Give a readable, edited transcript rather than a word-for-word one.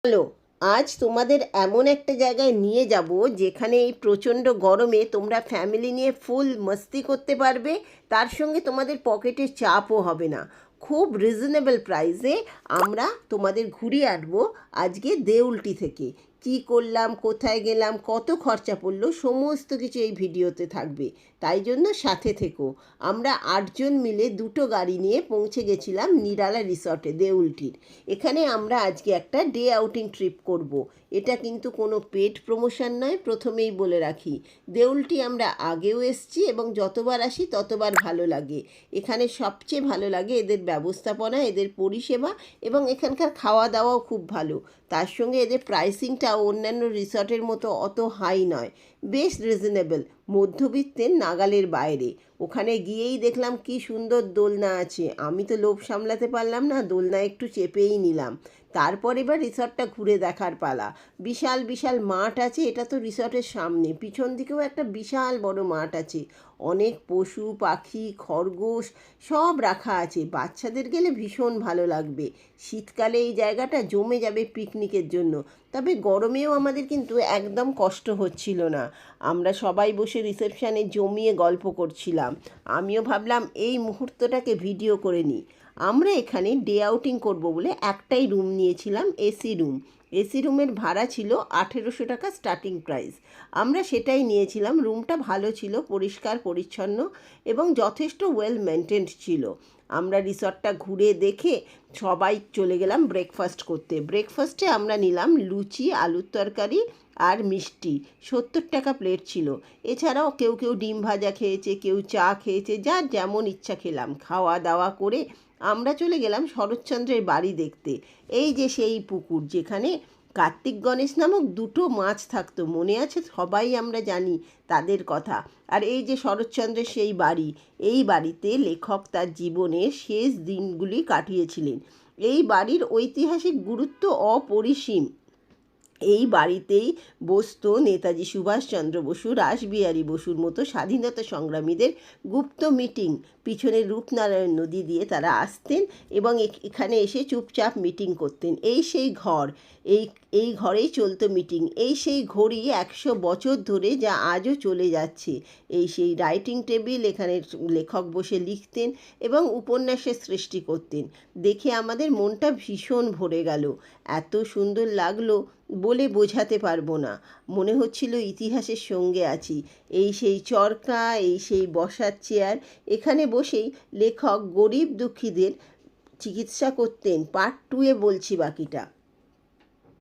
চলো আজ তোমাদের এমন একটা জায়গায় নিয়ে যাব যেখানে এই প্রচণ্ড গরমে তোমরা ফ্যামিলি নিয়ে ফুল মস্তি করতে পারবে, তার সঙ্গে তোমাদের পকেটে চাপও হবে না। খুব রিজনেবল প্রাইসে আমরা তোমাদের ঘুরিয়ে আনবো আজকে দেউলটি থেকে। কি করলাম, কোথায় গেলাম, কত খরচা পড়লো, সমস্ত কিছু এই ভিডিওতে থাকবে, তাই জন্য সাথে থেকো। আমরা 8 জন মিলে 2টো গাড়ি নিয়ে পৌঁছে গেছিলাম নিরালা রিসর্টে দেউলটির। এখানে আমরা আজকে একটা ডে আউটিং ট্রিপ করব। এটা কিন্তু কোনো পেড প্রমোশন নয়, প্রথমেই বলে রাখি। দেউলটি আমরা আগেও এসেছি এবং যতবার আসি ততবার ভালো লাগে। এখানে সবচেয়ে ভালো লাগে এদের ব্যবস্থাপনা, এদের পরিষেবা এবং এখানকার খাওয়া দাওয়াও খুব ভালো। তার সঙ্গে এদের প্রাইসিংটাও অন্যান্য রিসর্টের মতো অত হাই নয়, বেশ রিজনেবল, মধ্যবিত্তের নাগালের বাইরে। ওখানে গিয়েই দেখলাম কি সুন্দর দোলনা আছে, আমি তো লোভ সামলাতে পারলাম না, দোলনা একটু চেপেই নিলাম। তারপর এবার রিসর্টটা ঘুরে দেখার পালা। বিশাল বিশাল মাঠ আছে, এটা তো রিসর্টের সামনে, পিছন দিকেও একটা বিশাল বড় মাঠ আছে। অনেক পশু পাখি খরগোশ সব রাখা আছে, বাচ্চাদের গেলে ভীষণ ভালো লাগবে। শীতকালে এই জায়গাটা জমে যাবে পিকনিকের জন্য। তবে গরমেও আমাদের কিন্তু একদম কষ্ট হচ্ছিল না। আমরা সবাই বসে রিসেপশানে জমিয়ে গল্প করছিলাম। আমিও ভাবলাম এই মুহূর্তটাকে ভিডিও করে নিই। আমরা এখানে ডে আউটিং করব বলে একটাই রুম নিয়েছিলাম, এসি রুম। এসি রুমের ভাড়া ছিল 1800 টাকা স্টার্টিং প্রাইস। আমরা সেটাই নিয়েছিলাম। রুমটা ভালো ছিল, পরিষ্কার পরিচ্ছন্ন এবং যথেষ্ট ওয়েল মেনটেন্ড ছিল। আমরা রিসর্টটা ঘুরে দেখে সবাই চলে গেলাম ব্রেকফাস্ট করতে। ব্রেকফাস্টে আমরা নিলাম লুচি, আলুর তরকারি আর মিষ্টি। 70 টাকা প্লেট ছিল। এছাড়াও কেউ কেউ ডিম ভাজা খেয়েছে, কেউ চা খেয়েছে, যার যেমন ইচ্ছা খেলাম। খাওয়া দাওয়া করে আমরা চলে গেলাম শরৎচন্দ্রের বাড়ি দেখতে। এই যে সেই পুকুর যেখানে কার্তিক গণেশ নামক 2টো মাছ থাকতো, মনে আছে? সবাই আমরা জানি তাদের কথা। আর এই যে শরৎচন্দ্রের সেই বাড়ি, এই বাড়িতে লেখক তার জীবনের শেষ দিনগুলি কাটিয়েছিলেন। এই বাড়ির ঐতিহাসিক গুরুত্ব অপরিসীম। এই বাড়িতেই বসত নেতাজি সুভাষচন্দ্র বসু, রাসবিহারী বসুর মতো স্বাধীনতা সংগ্রামীদের গুপ্ত মিটিং। পিছনে রূপনারায়ণ নদী দিয়ে তারা আসতেন এবং এখানে এসে চুপচাপ মিটিং করতেন। এই সেই ঘর, এই এই ঘরেই চলতো মিটিং। এই সেই ঘড়ি 100 বছর ধরে যা আজও চলে যাচ্ছে। এই সেই রাইটিং টেবিল, এখানে লেখক বসে লিখতেন এবং উপন্যাসের সৃষ্টি করতেন। দেখে আমাদের মনটা ভীষণ ভরে গেল। এত সুন্দর লাগলো বলে বোঝাতে পারবো না। মনে হচ্ছিল ইতিহাসের সঙ্গে আছি। এই সেই চরকা, এই সেই বসার চেয়ার, এখানে বসেই লেখক গরিব দুঃখীদের চিকিৎসা করতেন। পার্ট 2-এ বলছি বাকিটা।